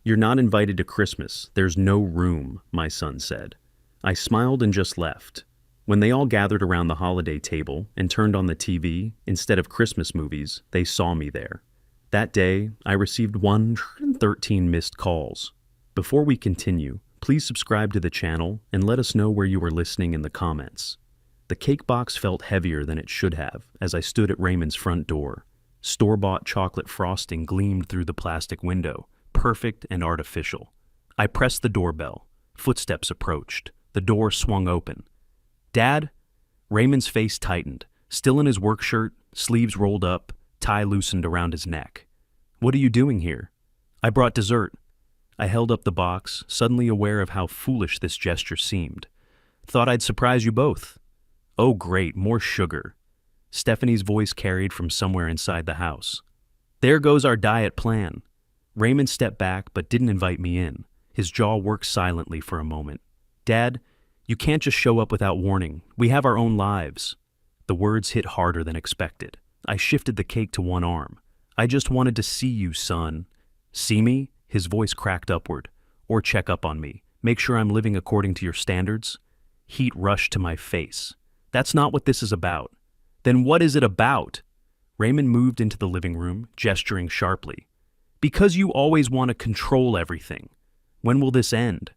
You're not invited to Christmas. There's no room, my son said. I smiled and just left. When they all gathered around the holiday table and turned on the TV, instead of Christmas movies, they saw me there. That day, I received 113 missed calls. Before we continue, please subscribe to the channel and let us know where you are listening in the comments. The cake box felt heavier than it should have as I stood at Raymond's front door. Store-bought chocolate frosting gleamed through the plastic window, perfect and artificial. I pressed the doorbell. Footsteps approached. The door swung open. "Dad?" Raymond's face tightened. Still in his work shirt, sleeves rolled up, tie loosened around his neck. "What are you doing here?" "I brought dessert." I held up the box, suddenly aware of how foolish this gesture seemed. "Thought I'd surprise you both." "Oh great, more sugar." Stephanie's voice carried from somewhere inside the house. "There goes our diet plan." Raymond stepped back but didn't invite me in. His jaw worked silently for a moment. "Dad, you can't just show up without warning. We have our own lives." The words hit harder than expected. I shifted the cake to one arm. "I just wanted to see you, son." "See me?" His voice cracked upward. "Or check up on me. Make sure I'm living according to your standards?" Heat rushed to my face. "That's not what this is about." "Then what is it about?" Raymond moved into the living room, gesturing sharply. "Because you always want to control everything. When will this end?"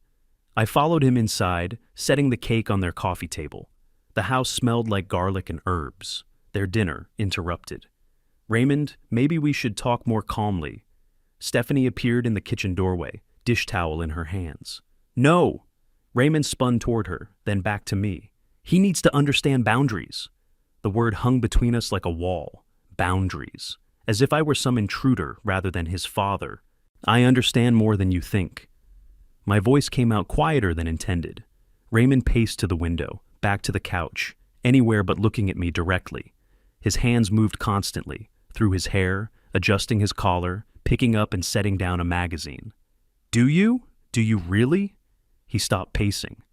I followed him inside, setting the cake on their coffee table. The house smelled like garlic and herbs. Their dinner interrupted. "Raymond, maybe we should talk more calmly." Stephanie appeared in the kitchen doorway, dish towel in her hands. "No!" Raymond spun toward her, then back to me. "He needs to understand boundaries." The word hung between us like a wall. Boundaries. As if I were some intruder rather than his father. "I understand more than you think." My voice came out quieter than intended. Raymond paced to the window, back to the couch, anywhere but looking at me directly. His hands moved constantly, through his hair, adjusting his collar, picking up and setting down a magazine. "Do you? Do you really?" He stopped pacing.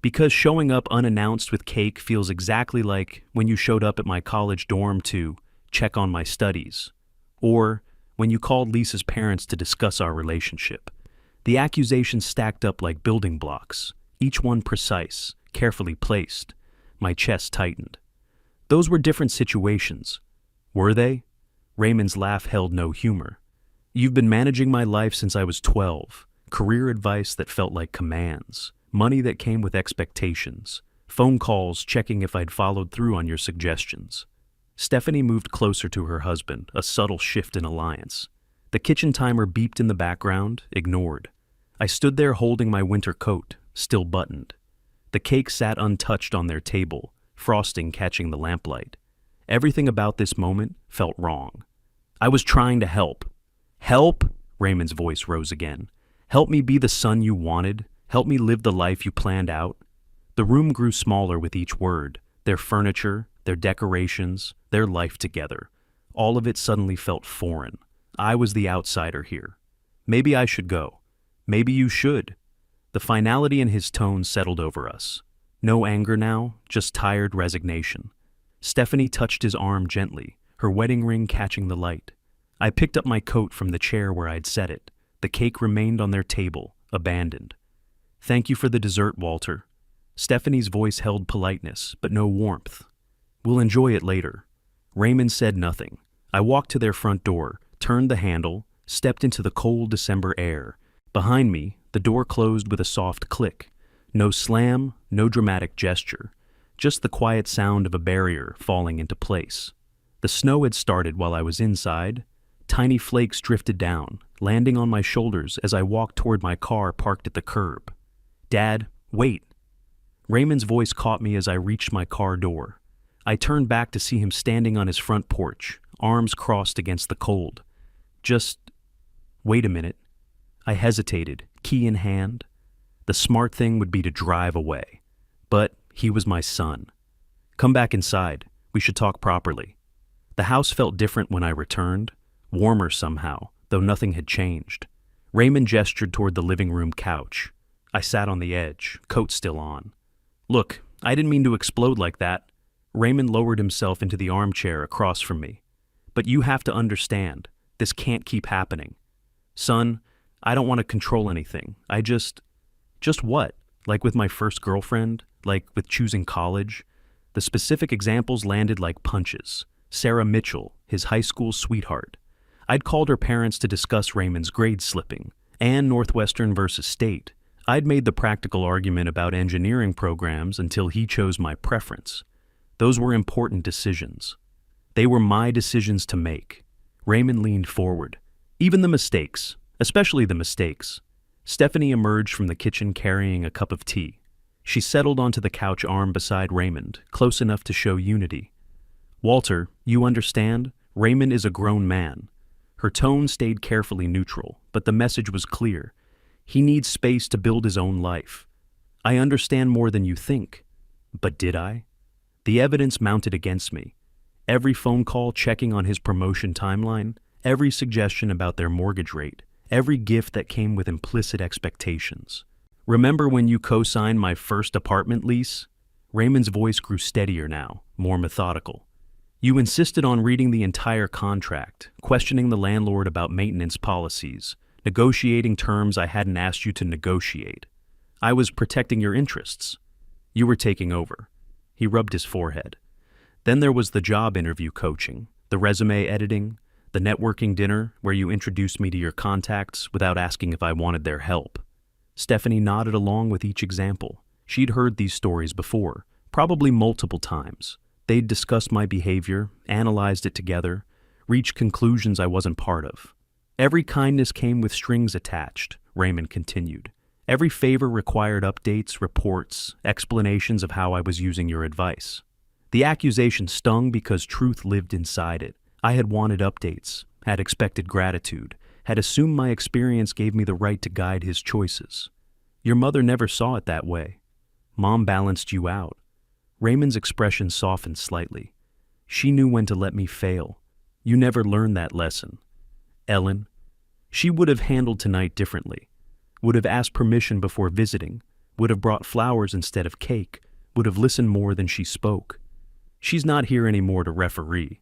"Because showing up unannounced with cake feels exactly like when you showed up at my college dorm to check on my studies. Or when you called Lisa's parents to discuss our relationship." The accusations stacked up like building blocks, each one precise, carefully placed. My chest tightened. Those were different situations. Were they? Raymond's laugh held no humor. "You've been managing my life since I was 12. Career advice that felt like commands. Money that came with expectations. Phone calls checking if I'd followed through on your suggestions." Stephanie moved closer to her husband, a subtle shift in alliance. The kitchen timer beeped in the background, ignored. I stood there holding my winter coat, still buttoned. The cake sat untouched on their table, frosting catching the lamplight. Everything about this moment felt wrong. I was trying to help. "Help?" Raymond's voice rose again. "Help me be the son you wanted? Help me live the life you planned out?" The room grew smaller with each word, their furniture, their decorations, their life together. All of it suddenly felt foreign. I was the outsider here. "Maybe I should go." "Maybe you should." The finality in his tone settled over us. No anger now, just tired resignation. Stephanie touched his arm gently, her wedding ring catching the light. I picked up my coat from the chair where I'd set it. The cake remained on their table, abandoned. "Thank you for the dessert, Walter." Stephanie's voice held politeness, but no warmth. "We'll enjoy it later." Raymond said nothing. I walked to their front door, turned the handle, stepped into the cold December air. Behind me, the door closed with a soft click. No slam, no dramatic gesture. Just the quiet sound of a barrier falling into place. The snow had started while I was inside. Tiny flakes drifted down, landing on my shoulders as I walked toward my car parked at the curb. "Dad, wait." Raymond's voice caught me as I reached my car door. I turned back to see him standing on his front porch, arms crossed against the cold. "Just wait a minute." I hesitated, key in hand. The smart thing would be to drive away. But he was my son. "Come back inside. We should talk properly." The house felt different when I returned, warmer somehow, though nothing had changed. Raymond gestured toward the living room couch. I sat on the edge, coat still on. "Look, I didn't mean to explode like that." Raymond lowered himself into the armchair across from me. "But you have to understand, this can't keep happening. Son, I don't want to control anything. Just what? Like with my first girlfriend? Like with choosing college? The specific examples landed like punches. Sarah Mitchell, his high school sweetheart. I'd called her parents to discuss Raymond's grade slipping, and Northwestern versus State. I'd made the practical argument about engineering programs until he chose my preference. Those were important decisions. They were my decisions to make. Raymond leaned forward. Even the mistakes, especially the mistakes. Stephanie emerged from the kitchen carrying a cup of tea. She settled onto the couch arm beside Raymond, close enough to show unity. Walter, you understand? Raymond is a grown man. Her tone stayed carefully neutral, but the message was clear. He needs space to build his own life. I understand more than you think. But did I? The evidence mounted against me. Every phone call checking on his promotion timeline, every suggestion about their mortgage rate, every gift that came with implicit expectations. Remember when you co-signed my first apartment lease? Raymond's voice grew steadier now, more methodical. You insisted on reading the entire contract, questioning the landlord about maintenance policies, negotiating terms I hadn't asked you to negotiate. I was protecting your interests. You were taking over. He rubbed his forehead. Then there was the job interview coaching, the resume editing, the networking dinner where you introduced me to your contacts without asking if I wanted their help. Stephanie nodded along with each example. She'd heard these stories before, probably multiple times. They'd discussed my behavior, analyzed it together, reached conclusions I wasn't part of. Every kindness came with strings attached, Raymond continued. Every favor required updates, reports, explanations of how I was using your advice. The accusation stung because truth lived inside it. I had wanted updates, had expected gratitude, had assumed my experience gave me the right to guide his choices. Your mother never saw it that way. Mom balanced you out. Raymond's expression softened slightly. She knew when to let me fail. You never learned that lesson. Ellen, she would have handled tonight differently, would have asked permission before visiting, would have brought flowers instead of cake, would have listened more than she spoke. She's not here anymore to referee.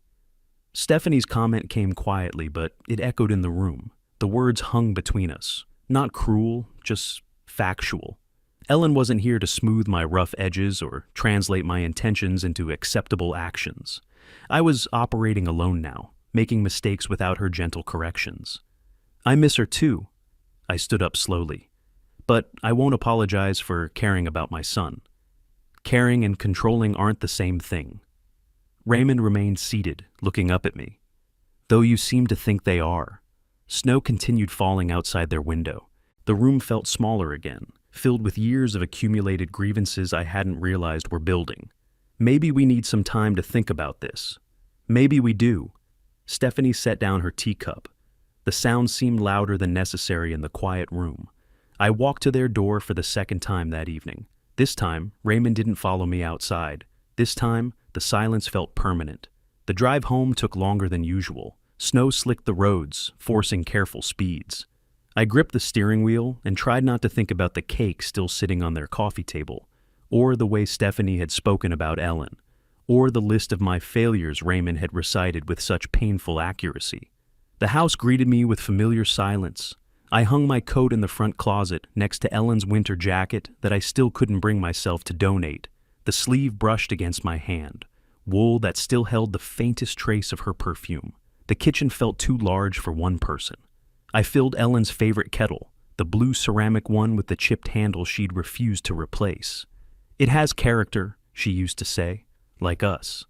Stephanie's comment came quietly, but it echoed in the room. The words hung between us. Not cruel, just factual. Ellen wasn't here to smooth my rough edges or translate my intentions into acceptable actions. I was operating alone now, making mistakes without her gentle corrections. I miss her too. I stood up slowly. But I won't apologize for caring about my son. Caring and controlling aren't the same thing. Raymond remained seated, looking up at me. Though you seem to think they are. Snow continued falling outside their window. The room felt smaller again, filled with years of accumulated grievances I hadn't realized were building. Maybe we need some time to think about this. Maybe we do. Stephanie set down her teacup. The sound seemed louder than necessary in the quiet room. I walked to their door for the second time that evening. This time, Raymond didn't follow me outside. This time, the silence felt permanent. The drive home took longer than usual. Snow slicked the roads, forcing careful speeds. I gripped the steering wheel and tried not to think about the cake still sitting on their coffee table, or the way Stephanie had spoken about Ellen, or the list of my failures Raymond had recited with such painful accuracy. The house greeted me with familiar silence. I hung my coat in the front closet next to Ellen's winter jacket that I still couldn't bring myself to donate. The sleeve brushed against my hand, wool that still held the faintest trace of her perfume. The kitchen felt too large for one person. I filled Ellen's favorite kettle, the blue ceramic one with the chipped handle she'd refused to replace. It has character, she used to say, like us.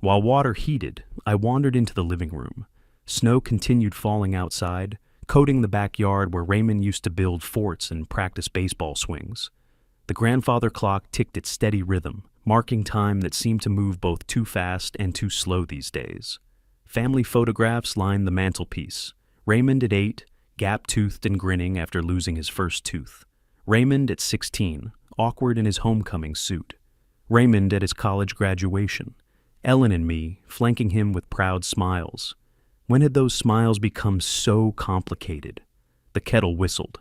While water heated, I wandered into the living room. Snow continued falling outside, coating the backyard where Raymond used to build forts and practice baseball swings. The grandfather clock ticked its steady rhythm, marking time that seemed to move both too fast and too slow these days. Family photographs lined the mantelpiece. Raymond at 8, gap-toothed and grinning after losing his first tooth. Raymond at 16, awkward in his homecoming suit. Raymond at his college graduation. Ellen and me, flanking him with proud smiles. When had those smiles become so complicated? The kettle whistled.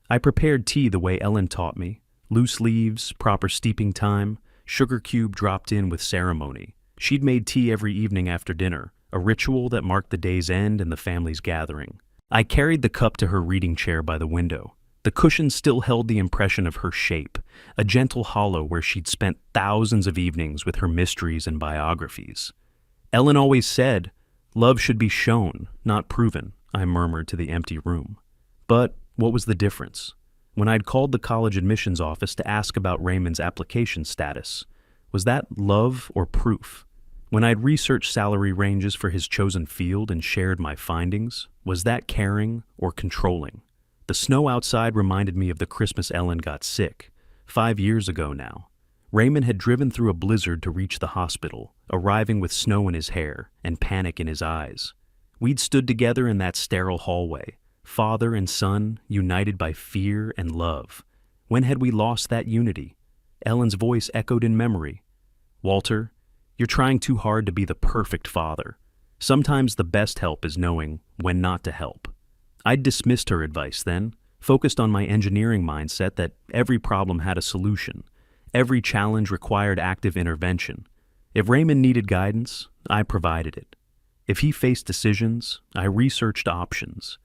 I prepared tea the way Ellen taught me. Loose leaves, proper steeping time, sugar cube dropped in with ceremony. She'd made tea every evening after dinner, a ritual that marked the day's end and the family's gathering. I carried the cup to her reading chair by the window. The cushion still held the impression of her shape, a gentle hollow where she'd spent thousands of evenings with her mysteries and biographies. Ellen always said, "Love should be shown, not proven," I murmured to the empty room. But what was the difference? When I'd called the college admissions office to ask about Raymond's application status, was that love or proof? When I'd researched salary ranges for his chosen field and shared my findings, was that caring or controlling? The snow outside reminded me of the Christmas Ellen got sick, 5 years ago now. Raymond had driven through a blizzard to reach the hospital, arriving with snow in his hair and panic in his eyes. We'd stood together in that sterile hallway, father and son, united by fear and love. When had we lost that unity? Ellen's voice echoed in memory. "Walter, you're trying too hard to be the perfect father. Sometimes the best help is knowing when not to help." I'd dismissed her advice then, focused on my engineering mindset that every problem had a solution. Every challenge required active intervention. If Raymond needed guidance, I provided it. If he faced decisions, I researched options.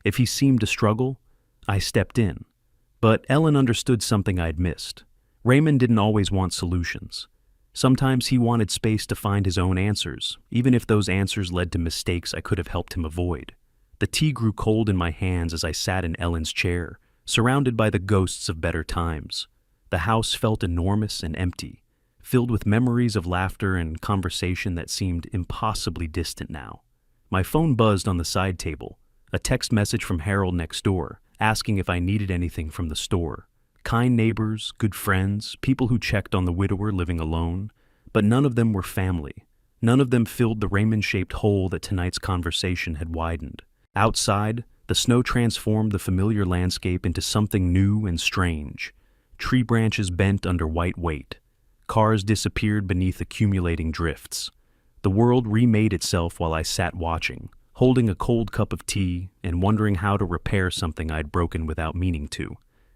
If he seemed to struggle, I stepped in. But Ellen understood something I'd missed. Raymond didn't always want solutions. Sometimes he wanted space to find his own answers, even if those answers led to mistakes I could have helped him avoid. The tea grew cold in my hands as I sat in Ellen's chair, surrounded by the ghosts of better times. The house felt enormous and empty, filled with memories of laughter and conversation that seemed impossibly distant now. My phone buzzed on the side table, a text message from Harold next door, asking if I needed anything from the store. Kind neighbors, good friends, people who checked on the widower living alone, but none of them were family. None of them filled the Raymond-shaped hole that tonight's conversation had widened. Outside, the snow transformed the familiar landscape into something new and strange. Tree branches bent under white weight. Cars disappeared beneath accumulating drifts. The world remade itself while I sat watching, holding a cold cup of tea and wondering how to repair something I'd broken without meaning to.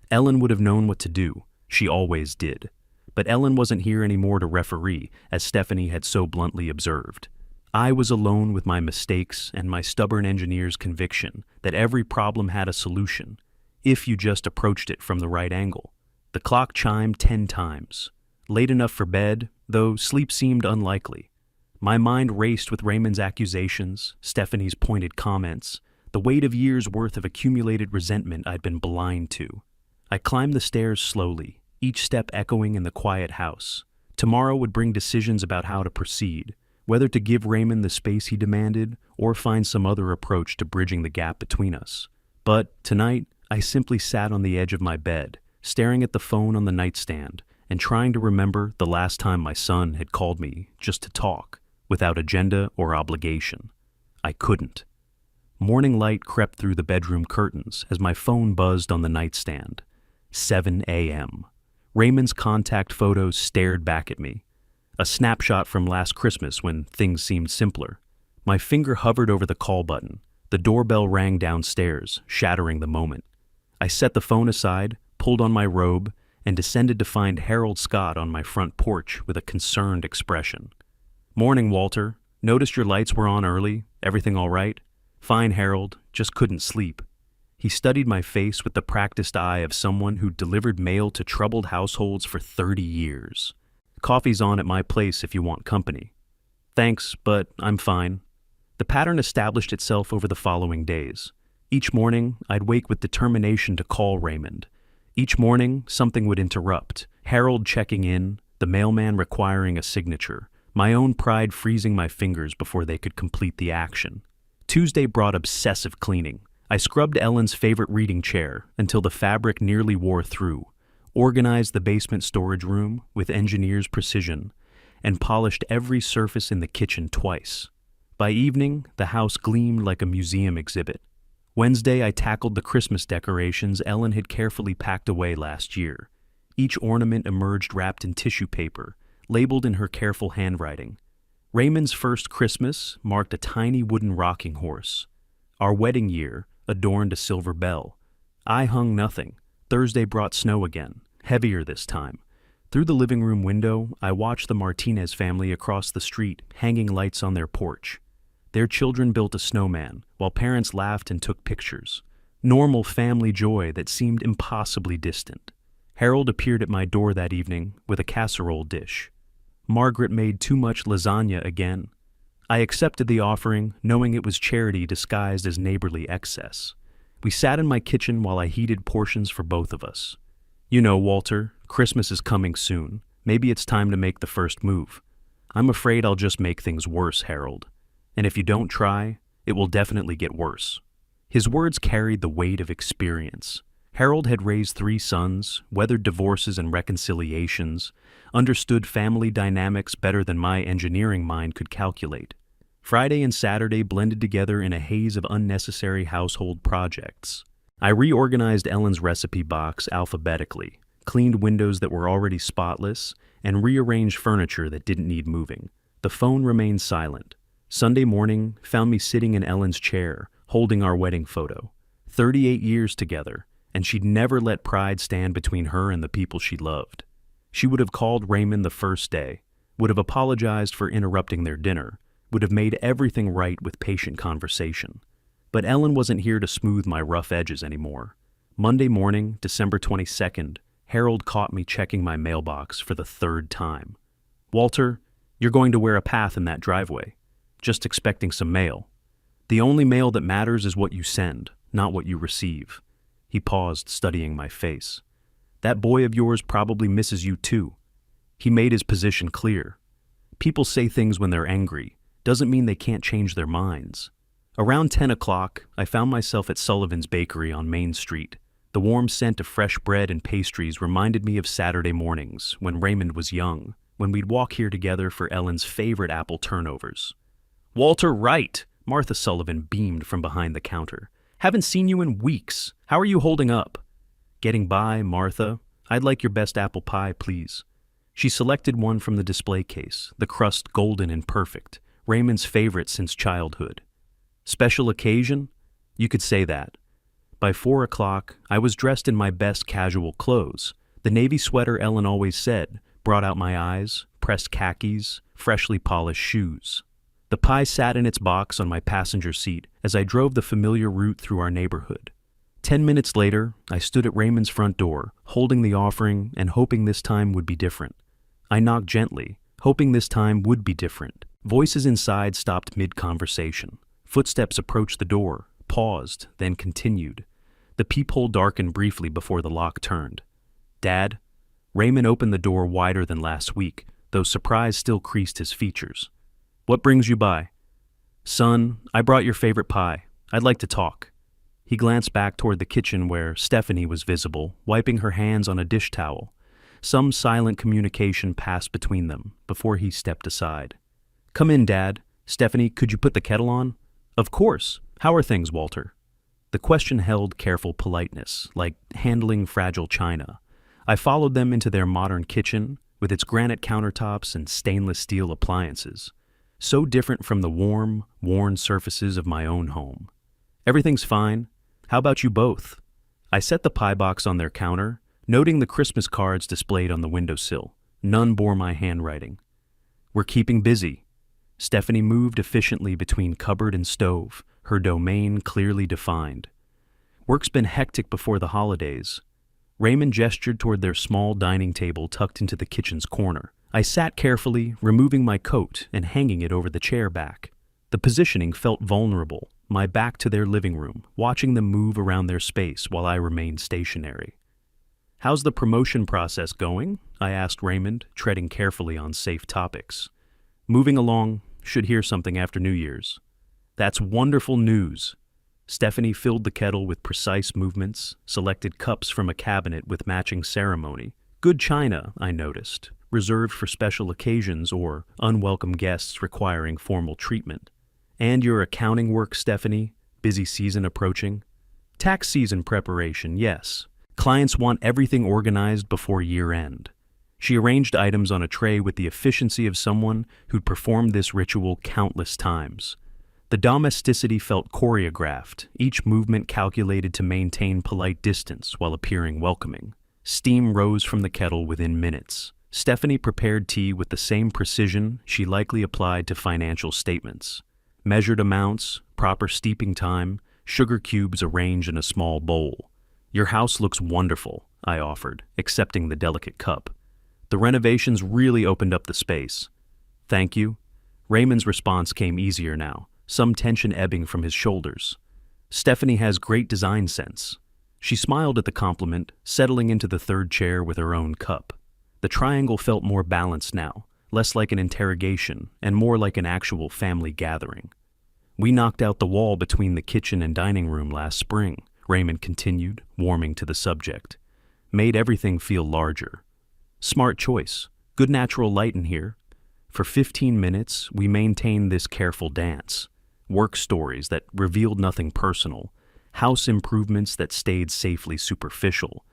Ellen would have known what to do. She always did. But Ellen wasn't here anymore to referee, as Stephanie had so bluntly observed. I was alone with my mistakes and my stubborn engineer's conviction that every problem had a solution, if you just approached it from the right angle. The clock chimed 10 times. Late enough for bed, though sleep seemed unlikely. My mind raced with Raymond's accusations, Stephanie's pointed comments, the weight of years' worth of accumulated resentment I'd been blind to. I climbed the stairs slowly, each step echoing in the quiet house. Tomorrow would bring decisions about how to proceed, whether to give Raymond the space he demanded or find some other approach to bridging the gap between us. But tonight, I simply sat on the edge of my bed, staring at the phone on the nightstand and trying to remember the last time my son had called me just to talk, without agenda or obligation. I couldn't. Morning light crept through the bedroom curtains as my phone buzzed on the nightstand. 7 a.m. Raymond's contact photos stared back at me. A snapshot from last Christmas when things seemed simpler. My finger hovered over the call button. The doorbell rang downstairs, shattering the moment. I set the phone aside, pulled on my robe, and descended to find Harold Scott on my front porch with a concerned expression. "Morning, Walter. Noticed your lights were on early. Everything all right?" "Fine, Harold. Just couldn't sleep." He studied my face with the practiced eye of someone who delivered mail to troubled households for 30 years. "Coffee's on at my place if you want company." "Thanks, but I'm fine." The pattern established itself over the following days. Each morning, I'd wake with determination to call Raymond. Each morning, something would interrupt. Harold checking in, the mailman requiring a signature, my own pride freezing my fingers before they could complete the action. Tuesday brought obsessive cleaning. I scrubbed Ellen's favorite reading chair until the fabric nearly wore through, organized the basement storage room with engineer's precision, and polished every surface in the kitchen twice. By evening, the house gleamed like a museum exhibit. Wednesday, I tackled the Christmas decorations Ellen had carefully packed away last year. Each ornament emerged wrapped in tissue paper, labeled in her careful handwriting. Raymond's first Christmas marked a tiny wooden rocking horse. Our wedding year adorned a silver bell. I hung nothing. Thursday brought snow again, heavier this time. Through the living room window, I watched the Martinez family across the street hanging lights on their porch. Their children built a snowman, while parents laughed and took pictures. Normal family joy that seemed impossibly distant. Harold appeared at my door that evening with a casserole dish. Margaret made too much lasagna again. I accepted the offering, knowing it was charity disguised as neighborly excess. We sat in my kitchen while I heated portions for both of us. You know, Walter, Christmas is coming soon. Maybe it's time to make the first move. I'm afraid I'll just make things worse, Harold. And if you don't try, it will definitely get worse. His words carried the weight of experience. Harold had raised 3 sons, weathered divorces and reconciliations, understood family dynamics better than my engineering mind could calculate. Friday and Saturday blended together in a haze of unnecessary household projects. I reorganized Ellen's recipe box alphabetically, cleaned windows that were already spotless, and rearranged furniture that didn't need moving. The phone remained silent. Sunday morning found me sitting in Ellen's chair, holding our wedding photo. 38 years together, and she'd never let pride stand between her and the people she loved. She would have called Raymond the first day, would have apologized for interrupting their dinner, would have made everything right with patient conversation. But Ellen wasn't here to smooth my rough edges anymore. Monday morning, December 22nd, Harold caught me checking my mailbox for the 3rd time. Walter, you're going to wear a path in that driveway. Just expecting some mail. The only mail that matters is what you send, not what you receive. He paused, studying my face. That boy of yours probably misses you too. He made his position clear. People say things when they're angry. Doesn't mean they can't change their minds. Around 10 o'clock, I found myself at Sullivan's Bakery on Main Street. The warm scent of fresh bread and pastries reminded me of Saturday mornings, when Raymond was young, when we'd walk here together for Ellen's favorite apple turnovers. Walter Wright! Martha Sullivan beamed from behind the counter. Haven't seen you in weeks. How are you holding up? Getting by, Martha. I'd like your best apple pie, please. She selected one from the display case, the crust golden and perfect, Raymond's favorite since childhood. Special occasion? You could say that. By 4 o'clock, I was dressed in my best casual clothes. The navy sweater Ellen always said brought out my eyes, pressed khakis, freshly polished shoes. The pie sat in its box on my passenger seat as I drove the familiar route through our neighborhood. 10 minutes later, I stood at Raymond's front door, holding the offering and hoping this time would be different. I knocked gently, hoping this time would be different. Voices inside stopped mid-conversation. Footsteps approached the door, paused, then continued. The peephole darkened briefly before the lock turned. Dad? Raymond opened the door wider than last week, though surprise still creased his features. What brings you by? Son, I brought your favorite pie. I'd like to talk. He glanced back toward the kitchen where Stephanie was visible, wiping her hands on a dish towel. Some silent communication passed between them before he stepped aside. Come in, Dad. Stephanie, could you put the kettle on? Of course. How are things, Walter? The question held careful politeness, like handling fragile china. I followed them into their modern kitchen, with its granite countertops and stainless steel appliances. So different from the warm, worn surfaces of my own home. Everything's fine. How about you both? I set the pie box on their counter, noting the Christmas cards displayed on the windowsill. None bore my handwriting. We're keeping busy. Stephanie moved efficiently between cupboard and stove, her domain clearly defined. Work's been hectic before the holidays. Raymond gestured toward their small dining table tucked into the kitchen's corner. I sat carefully, removing my coat and hanging it over the chair back. The positioning felt vulnerable, my back to their living room, watching them move around their space while I remained stationary. How's the promotion process going? I asked Raymond, treading carefully on safe topics. Moving along, should hear something after New Year's. That's wonderful news. Stephanie filled the kettle with precise movements, selected cups from a cabinet with matching ceremony. Good china, I noticed, reserved for special occasions or unwelcome guests requiring formal treatment. And your accounting work, Stephanie? Busy season approaching? Tax season preparation, yes. Clients want everything organized before year end. She arranged items on a tray with the efficiency of someone who'd performed this ritual countless times. The domesticity felt choreographed, each movement calculated to maintain polite distance while appearing welcoming. Steam rose from the kettle within minutes. Stephanie prepared tea with the same precision she likely applied to financial statements. Measured amounts, proper steeping time, sugar cubes arranged in a small bowl. "Your house looks wonderful," I offered, accepting the delicate cup. "The renovations really opened up the space." "Thank you." Raymond's response came easier now, some tension ebbing from his shoulders. "Stephanie has great design sense." She smiled at the compliment, settling into the third chair with her own cup. The triangle felt more balanced now, less like an interrogation and more like an actual family gathering. "We knocked out the wall between the kitchen and dining room last spring," Raymond continued, warming to the subject. "Made everything feel larger." "Smart choice. Good natural light in here." For 15 minutes, we maintained this careful dance. Work stories that revealed nothing personal, house improvements that stayed safely superficial,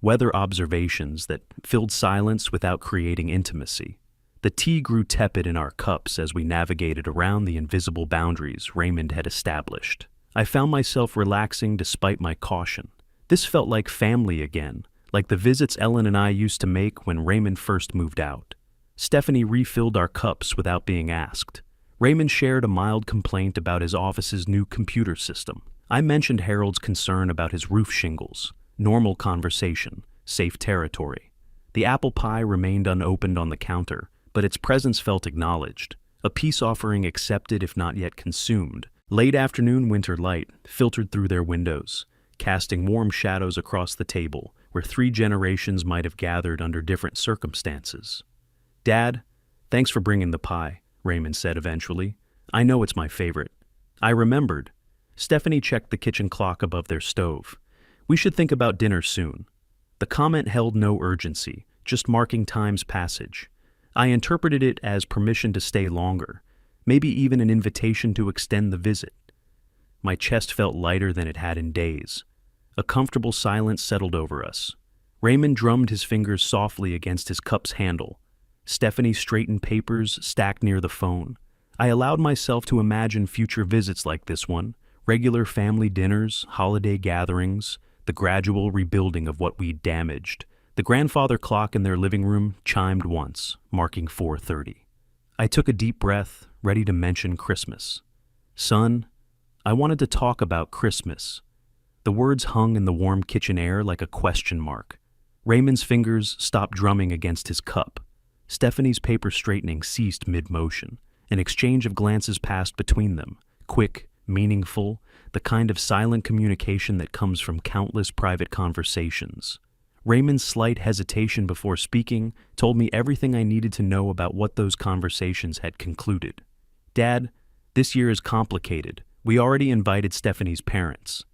weather observations that filled silence without creating intimacy. The tea grew tepid in our cups as we navigated around the invisible boundaries Raymond had established. I found myself relaxing despite my caution. This felt like family again, like the visits Ellen and I used to make when Raymond first moved out. Stephanie refilled our cups without being asked. Raymond shared a mild complaint about his office's new computer system. I mentioned Harold's concern about his roof shingles. Normal conversation, safe territory. The apple pie remained unopened on the counter, but its presence felt acknowledged. A peace offering accepted if not yet consumed. Late afternoon winter light filtered through their windows, casting warm shadows across the table where 3 generations might have gathered under different circumstances. "Dad, thanks for bringing the pie," Raymond said eventually. "I know it's my favorite." I remembered. Stephanie checked the kitchen clock above their stove. "We should think about dinner soon." The comment held no urgency, just marking time's passage. I interpreted it as permission to stay longer, maybe even an invitation to extend the visit. My chest felt lighter than it had in days. A comfortable silence settled over us. Raymond drummed his fingers softly against his cup's handle. Stephanie straightened papers stacked near the phone. I allowed myself to imagine future visits like this one, regular family dinners, holiday gatherings, the gradual rebuilding of what we'd damaged. The grandfather clock in their living room chimed once, marking 4:30. I took a deep breath, ready to mention Christmas. "Son, I wanted to talk about Christmas." The words hung in the warm kitchen air like a question mark. Raymond's fingers stopped drumming against his cup. Stephanie's paper straightening ceased mid-motion. An exchange of glances passed between them, quick, meaningful, the kind of silent communication that comes from countless private conversations. Raymond's slight hesitation before speaking told me everything I needed to know about what those conversations had concluded. "Dad, this year is complicated. We already invited Stephanie's parents."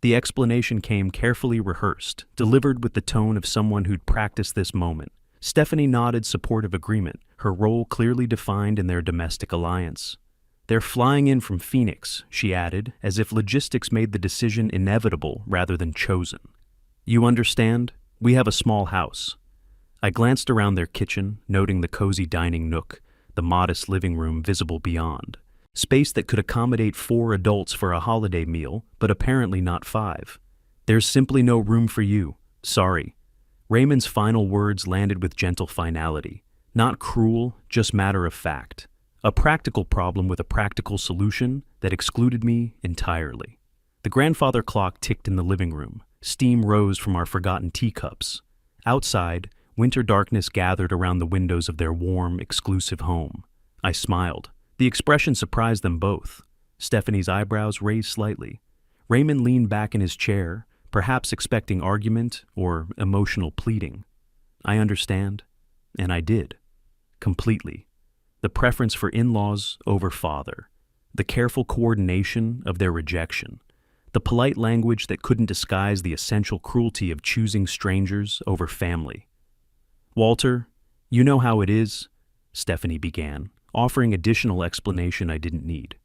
The explanation came carefully rehearsed, delivered with the tone of someone who'd practiced this moment. Stephanie nodded supportive agreement, her role clearly defined in their domestic alliance. "They're flying in from Phoenix," she added, as if logistics made the decision inevitable rather than chosen. "You understand? We have a small house." I glanced around their kitchen, noting the cozy dining nook, the modest living room visible beyond. Space that could accommodate 4 adults for a holiday meal, but apparently not 5. "There's simply no room for you. Sorry." Raymond's final words landed with gentle finality. Not cruel, just matter of fact. A practical problem with a practical solution that excluded me entirely. The grandfather clock ticked in the living room. Steam rose from our forgotten teacups. Outside, winter darkness gathered around the windows of their warm, exclusive home. I smiled. The expression surprised them both. Stephanie's eyebrows raised slightly. Raymond leaned back in his chair, perhaps expecting argument or emotional pleading. "I understand," and I did. Completely. The preference for in-laws over father. The careful coordination of their rejection. The polite language that couldn't disguise the essential cruelty of choosing strangers over family. "Walter, you know how it is," Stephanie began, offering additional explanation I didn't need.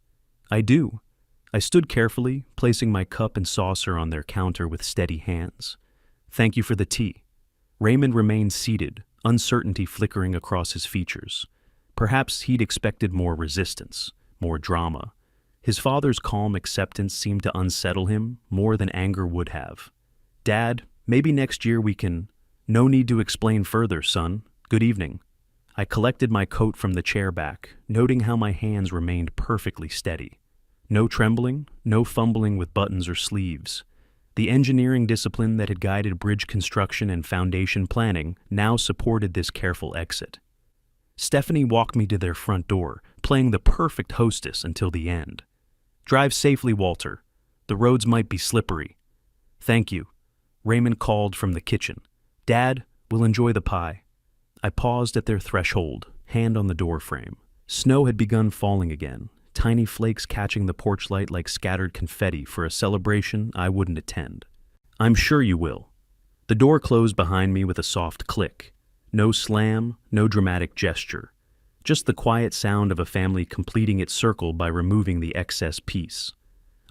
"I do." I stood carefully, placing my cup and saucer on their counter with steady hands. "Thank you for the tea." Raymond remained seated, uncertainty flickering across his features. Perhaps he'd expected more resistance, more drama. His father's calm acceptance seemed to unsettle him more than anger would have. "Dad, maybe next year we can—" "No need to explain further, son. Good evening." I collected my coat from the chair back, noting how my hands remained perfectly steady. No trembling, no fumbling with buttons or sleeves. The engineering discipline that had guided bridge construction and foundation planning now supported this careful exit. Stephanie walked me to their front door, playing the perfect hostess until the end. "Drive safely, Walter. The roads might be slippery." "Thank you." Raymond called from the kitchen. "Dad, we'll enjoy the pie." I paused at their threshold, hand on the door frame. Snow had begun falling again, tiny flakes catching the porch light like scattered confetti for a celebration I wouldn't attend. "I'm sure you will." The door closed behind me with a soft click. No slam, no dramatic gesture. Just the quiet sound of a family completing its circle by removing the excess piece.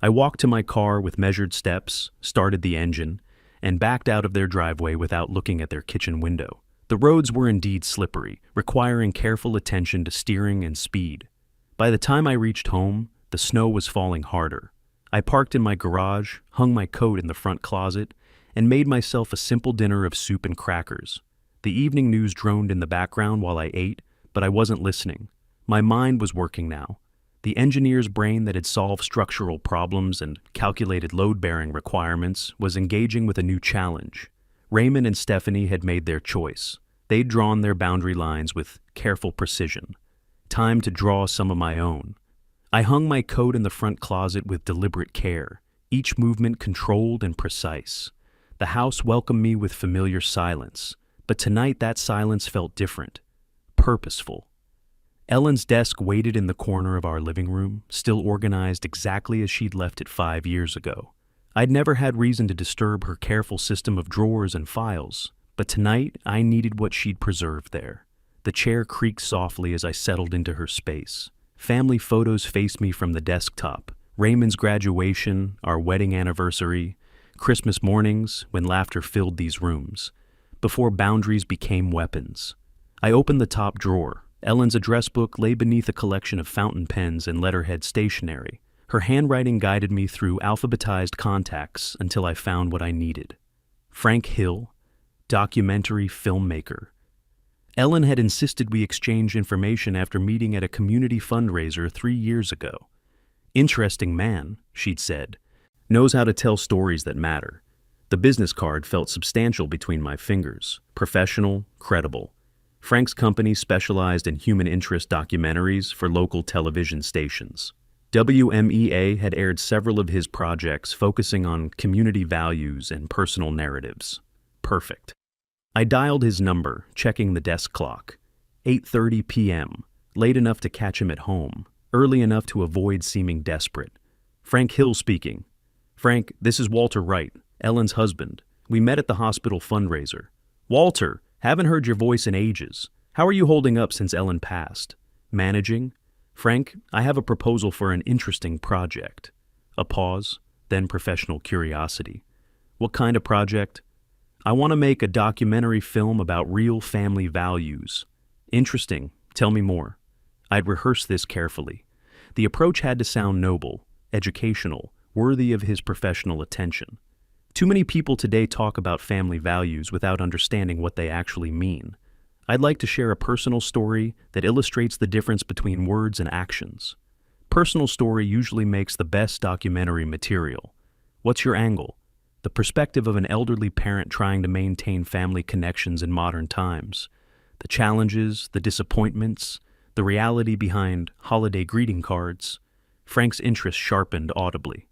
I walked to my car with measured steps, started the engine, and backed out of their driveway without looking at their kitchen window. The roads were indeed slippery, requiring careful attention to steering and speed. By the time I reached home, the snow was falling harder. I parked in my garage, hung my coat in the front closet, and made myself a simple dinner of soup and crackers. The evening news droned in the background while I ate, but I wasn't listening. My mind was working now. The engineer's brain that had solved structural problems and calculated load-bearing requirements was engaging with a new challenge. Raymond and Stephanie had made their choice. They'd drawn their boundary lines with careful precision. Time to draw some of my own. I hung my coat in the front closet with deliberate care, each movement controlled and precise. The house welcomed me with familiar silence, but tonight that silence felt different, purposeful. Ellen's desk waited in the corner of our living room, still organized exactly as she'd left it 5 years ago. I'd never had reason to disturb her careful system of drawers and files, but tonight I needed what she'd preserved there. The chair creaked softly as I settled into her space. Family photos faced me from the desktop. Raymond's graduation, our wedding anniversary, Christmas mornings when laughter filled these rooms, before boundaries became weapons. I opened the top drawer. Ellen's address book lay beneath a collection of fountain pens and letterhead stationery. Her handwriting guided me through alphabetized contacts until I found what I needed. Frank Hill, documentary filmmaker. Ellen had insisted we exchange information after meeting at a community fundraiser 3 years ago. "Interesting man," she'd said. "Knows how to tell stories that matter." The business card felt substantial between my fingers. Professional, credible. Frank's company specialized in human interest documentaries for local television stations. WMEA had aired several of his projects focusing on community values and personal narratives. Perfect. I dialed his number, checking the desk clock. 8:30 p.m., late enough to catch him at home, early enough to avoid seeming desperate. "Frank Hill speaking." "Frank, this is Walter Wright, Ellen's husband. We met at the hospital fundraiser." "Walter, haven't heard your voice in ages. How are you holding up since Ellen passed?" "Managing." "Frank, I have a proposal for an interesting project." A pause, then professional curiosity. "What kind of project?" "I want to make a documentary film about real family values." "Interesting. Tell me more." I'd rehearsed this carefully. The approach had to sound noble, educational, worthy of his professional attention. Too many people today talk about family values without understanding what they actually mean. I'd like to share a personal story that illustrates the difference between words and actions. Personal story usually makes the best documentary material. What's your angle? The perspective of an elderly parent trying to maintain family connections in modern times. The challenges, the disappointments, the reality behind holiday greeting cards. Frank's interest sharpened audibly.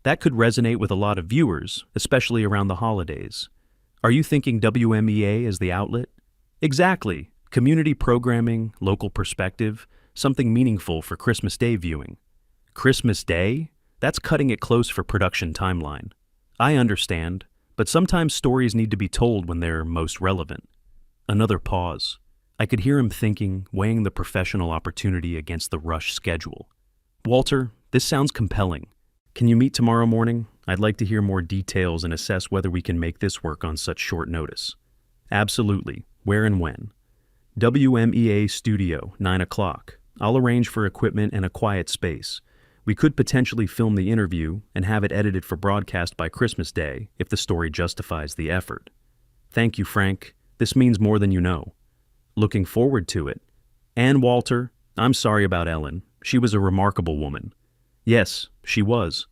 That could resonate with a lot of viewers, especially around the holidays. Are you thinking WMEA as the outlet? Exactly. Community programming, local perspective, something meaningful for Christmas Day viewing. Christmas Day? That's cutting it close for production timeline. I understand, but sometimes stories need to be told when they're most relevant. Another pause. I could hear him thinking, weighing the professional opportunity against the rush schedule. "Walter, this sounds compelling. Can you meet tomorrow morning? I'd like to hear more details and assess whether we can make this work on such short notice." "Absolutely. Where and when?" "WMEA studio, 9 o'clock. I'll arrange for equipment and a quiet space. We could potentially film the interview and have it edited for broadcast by Christmas Day if the story justifies the effort." "Thank you, Frank. This means more than you know." Looking forward to it. And Walter, I'm sorry about Ellen. She was a remarkable woman. Yes, she was.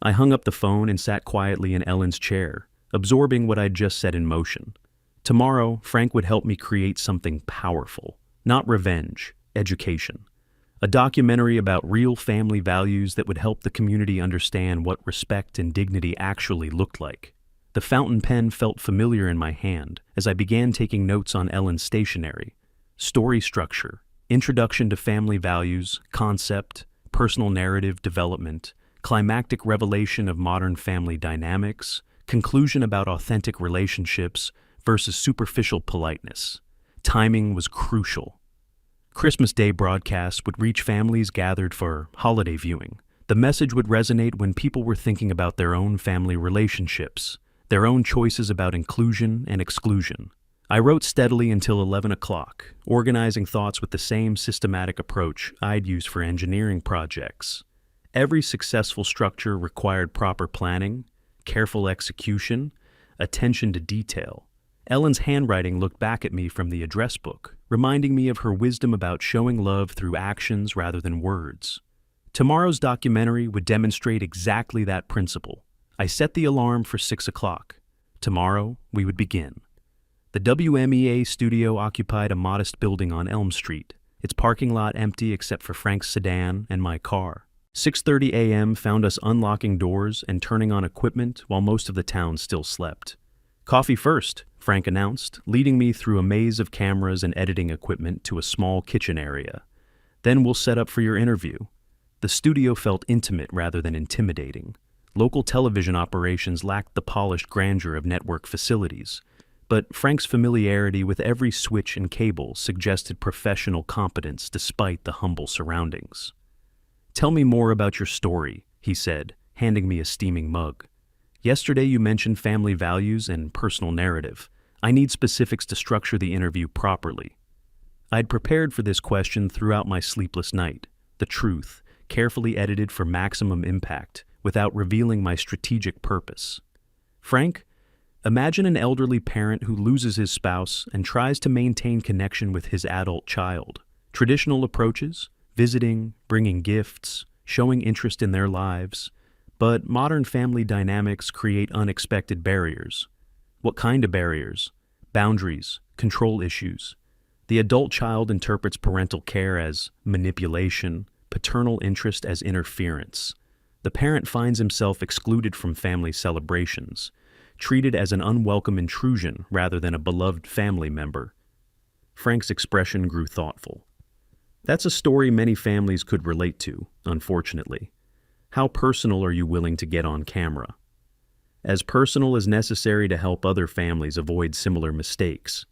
I hung up the phone and sat quietly in Ellen's chair, absorbing what I'd just set in motion. Tomorrow, Frank would help me create something powerful. Not revenge, education. A documentary about real family values that would help the community understand what respect and dignity actually looked like. The fountain pen felt familiar in my hand as I began taking notes on Ellen's stationery. Story structure, introduction to family values, concept, personal narrative development, climactic revelation of modern family dynamics, conclusion about authentic relationships versus superficial politeness. Timing was crucial. Christmas Day broadcasts would reach families gathered for holiday viewing. The message would resonate when people were thinking about their own family relationships, their own choices about inclusion and exclusion. I wrote steadily until 11 o'clock, organizing thoughts with the same systematic approach I'd use for engineering projects. Every successful structure required proper planning, careful execution, attention to detail. Ellen's handwriting looked back at me from the address book, reminding me of her wisdom about showing love through actions rather than words. Tomorrow's documentary would demonstrate exactly that principle. I set the alarm for 6 o'clock. Tomorrow, we would begin. The WMEA studio occupied a modest building on Elm Street, its parking lot empty except for Frank's sedan and my car. 6:30 a.m. found us unlocking doors and turning on equipment while most of the town still slept. "Coffee first," Frank announced, leading me through a maze of cameras and editing equipment to a small kitchen area. "Then we'll set up for your interview." The studio felt intimate rather than intimidating. Local television operations lacked the polished grandeur of network facilities, but Frank's familiarity with every switch and cable suggested professional competence despite the humble surroundings. "Tell me more about your story," he said, handing me a steaming mug. "Yesterday you mentioned family values and personal narrative. I need specifics to structure the interview properly." I'd prepared for this question throughout my sleepless night. The truth, carefully edited for maximum impact, without revealing my strategic purpose. "Frank, imagine an elderly parent who loses his spouse and tries to maintain connection with his adult child. Traditional approaches, visiting, bringing gifts, showing interest in their lives. But modern family dynamics create unexpected barriers. What kind of barriers? Boundaries, control issues. The adult child interprets parental care as manipulation, paternal interest as interference. The parent finds himself excluded from family celebrations, treated as an unwelcome intrusion rather than a beloved family member. Frank's expression grew thoughtful. "That's a story many families could relate to, unfortunately. How personal are you willing to get on camera?" "As personal as necessary to help other families avoid similar mistakes."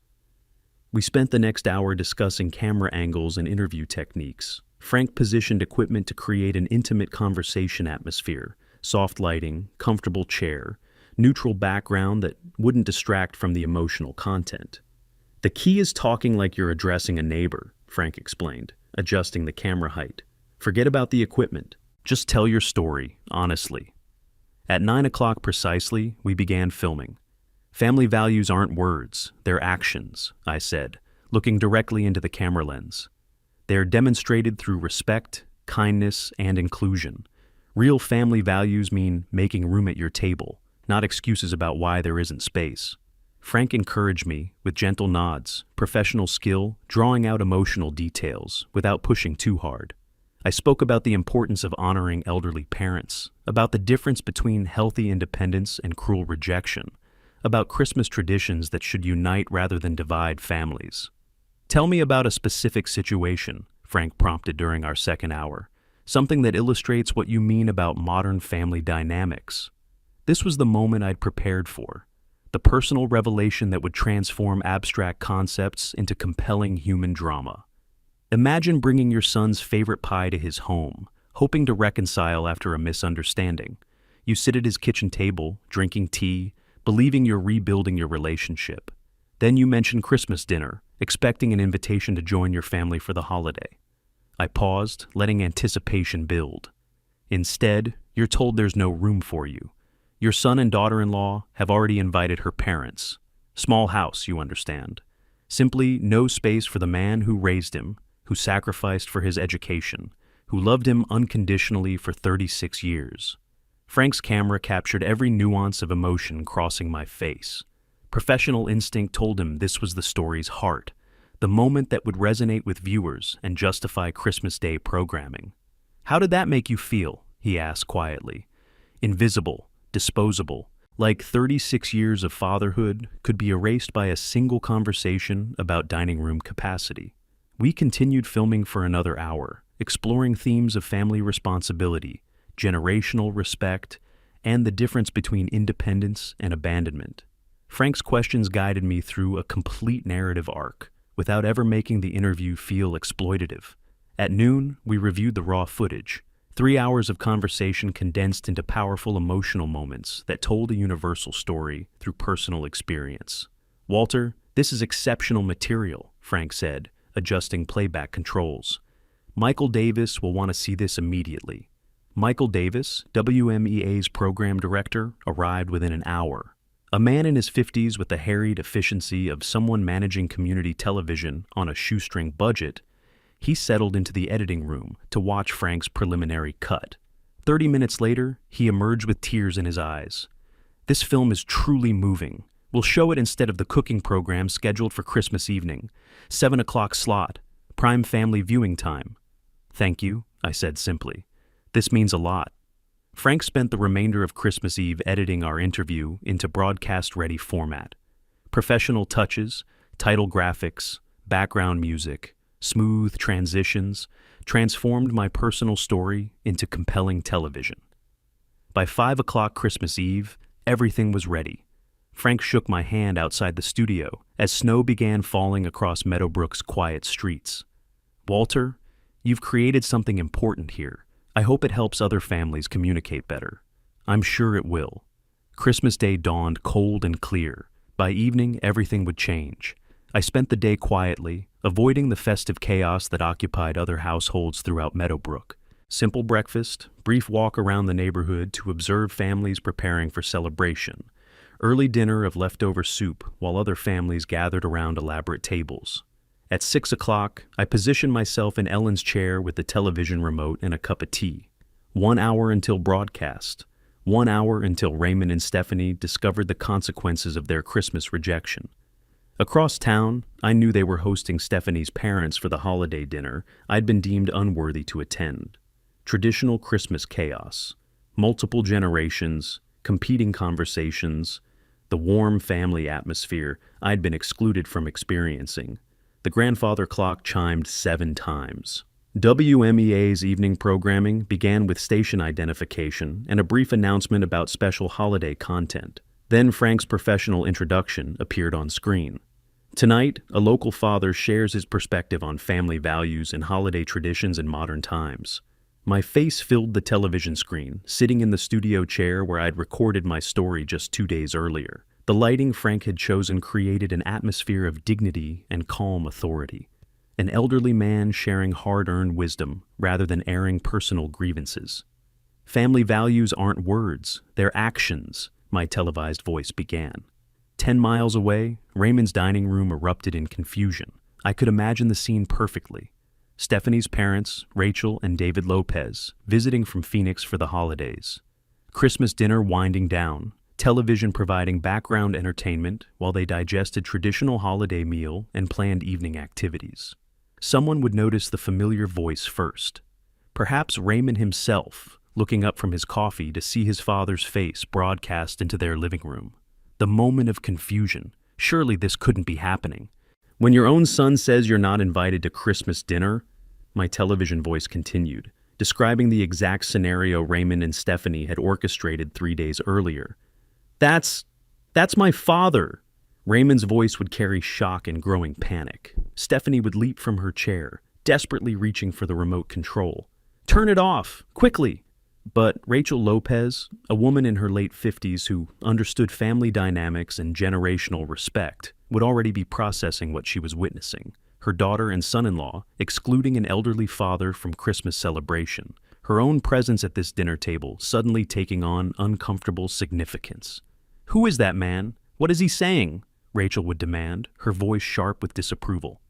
We spent the next hour discussing camera angles and interview techniques. Frank positioned equipment to create an intimate conversation atmosphere, soft lighting, comfortable chair, neutral background that wouldn't distract from the emotional content. "The key is talking like you're addressing a neighbor," Frank explained, adjusting the camera height. "Forget about the equipment. Just tell your story, honestly." At 9 o'clock precisely, we began filming. "Family values aren't words, they're actions," I said, looking directly into the camera lens. "They are demonstrated through respect, kindness, and inclusion. Real family values mean making room at your table, not excuses about why there isn't space." Frank encouraged me, with gentle nods, professional skill, drawing out emotional details, without pushing too hard. I spoke about the importance of honoring elderly parents, about the difference between healthy independence and cruel rejection, about Christmas traditions that should unite rather than divide families. "Tell me about a specific situation," Frank prompted during our second hour, "something that illustrates what you mean about modern family dynamics." This was the moment I'd prepared for, the personal revelation that would transform abstract concepts into compelling human drama. "Imagine bringing your son's favorite pie to his home, hoping to reconcile after a misunderstanding. You sit at his kitchen table, drinking tea, believing you're rebuilding your relationship. Then you mention Christmas dinner, expecting an invitation to join your family for the holiday." I paused, letting anticipation build. "Instead, you're told there's no room for you. Your son and daughter-in-law have already invited her parents. Small house, you understand. Simply no space for the man who raised him, who sacrificed for his education, who loved him unconditionally for 36 years. Frank's camera captured every nuance of emotion crossing my face. Professional instinct told him this was the story's heart, the moment that would resonate with viewers and justify Christmas Day programming. "How did that make you feel?" he asked quietly. Invisible, disposable, like 36 years of fatherhood could be erased by a single conversation about dining room capacity. We continued filming for another hour, exploring themes of family responsibility, generational respect, and the difference between independence and abandonment. Frank's questions guided me through a complete narrative arc, without ever making the interview feel exploitative. At noon, we reviewed the raw footage, 3 hours of conversation condensed into powerful emotional moments that told a universal story through personal experience. "Walter, this is exceptional material," Frank said, adjusting playback controls. "Michael Davis will want to see this immediately." Michael Davis, WMEA's program director, arrived within an hour. A man in his 50s with the harried efficiency of someone managing community television on a shoestring budget, he settled into the editing room to watch Frank's preliminary cut. 30 minutes later, he emerged with tears in his eyes. "This film is truly moving. We'll show it instead of the cooking program scheduled for Christmas evening. 7 o'clock slot, prime family viewing time." "Thank you," I said simply. "This means a lot." Frank spent the remainder of Christmas Eve editing our interview into broadcast-ready format. Professional touches, title graphics, background music, smooth transitions transformed my personal story into compelling television. By 5 o'clock Christmas Eve, everything was ready. Frank shook my hand outside the studio as snow began falling across Meadowbrook's quiet streets. "Walter, you've created something important here. I hope it helps other families communicate better." "I'm sure it will." Christmas Day dawned cold and clear. By evening, everything would change. I spent the day quietly, avoiding the festive chaos that occupied other households throughout Meadowbrook. Simple breakfast, brief walk around the neighborhood to observe families preparing for celebration, early dinner of leftover soup while other families gathered around elaborate tables. At 6 o'clock, I positioned myself in Ellen's chair with the television remote and a cup of tea. 1 hour until broadcast. 1 hour until Raymond and Stephanie discovered the consequences of their Christmas rejection. Across town, I knew they were hosting Stephanie's parents for the holiday dinner I'd been deemed unworthy to attend. Traditional Christmas chaos. Multiple generations, competing conversations, the warm family atmosphere I'd been excluded from experiencing. The grandfather clock chimed 7 times. WMEA's evening programming began with station identification and a brief announcement about special holiday content. Then Frank's professional introduction appeared on screen. Tonight, a local father shares his perspective on family values and holiday traditions in modern times. My face filled the television screen, sitting in the studio chair where I'd recorded my story just 2 days earlier. The lighting Frank had chosen created an atmosphere of dignity and calm authority. An elderly man sharing hard-earned wisdom rather than airing personal grievances. "Family values aren't words, they're actions," my televised voice began. 10 miles away, Raymond's dining room erupted in confusion. I could imagine the scene perfectly. Stephanie's parents, Rachel and David Lopez, visiting from Phoenix for the holidays. Christmas dinner winding down, television providing background entertainment while they digested traditional holiday meal and planned evening activities. Someone would notice the familiar voice first. Perhaps Raymond himself, looking up from his coffee to see his father's face broadcast into their living room. The moment of confusion. Surely this couldn't be happening. "When your own son says you're not invited to Christmas dinner," my television voice continued, describing the exact scenario Raymond and Stephanie had orchestrated 3 days earlier. That's my father." Raymond's voice would carry shock and growing panic. Stephanie would leap from her chair, desperately reaching for the remote control. "Turn it off, quickly!" But Rachel Lopez, a woman in her late 50s who understood family dynamics and generational respect, would already be processing what she was witnessing. Her daughter and son-in-law excluding an elderly father from Christmas celebration. Her own presence at this dinner table suddenly taking on uncomfortable significance. "Who is that man? What is he saying?" Rachel would demand, her voice sharp with disapproval.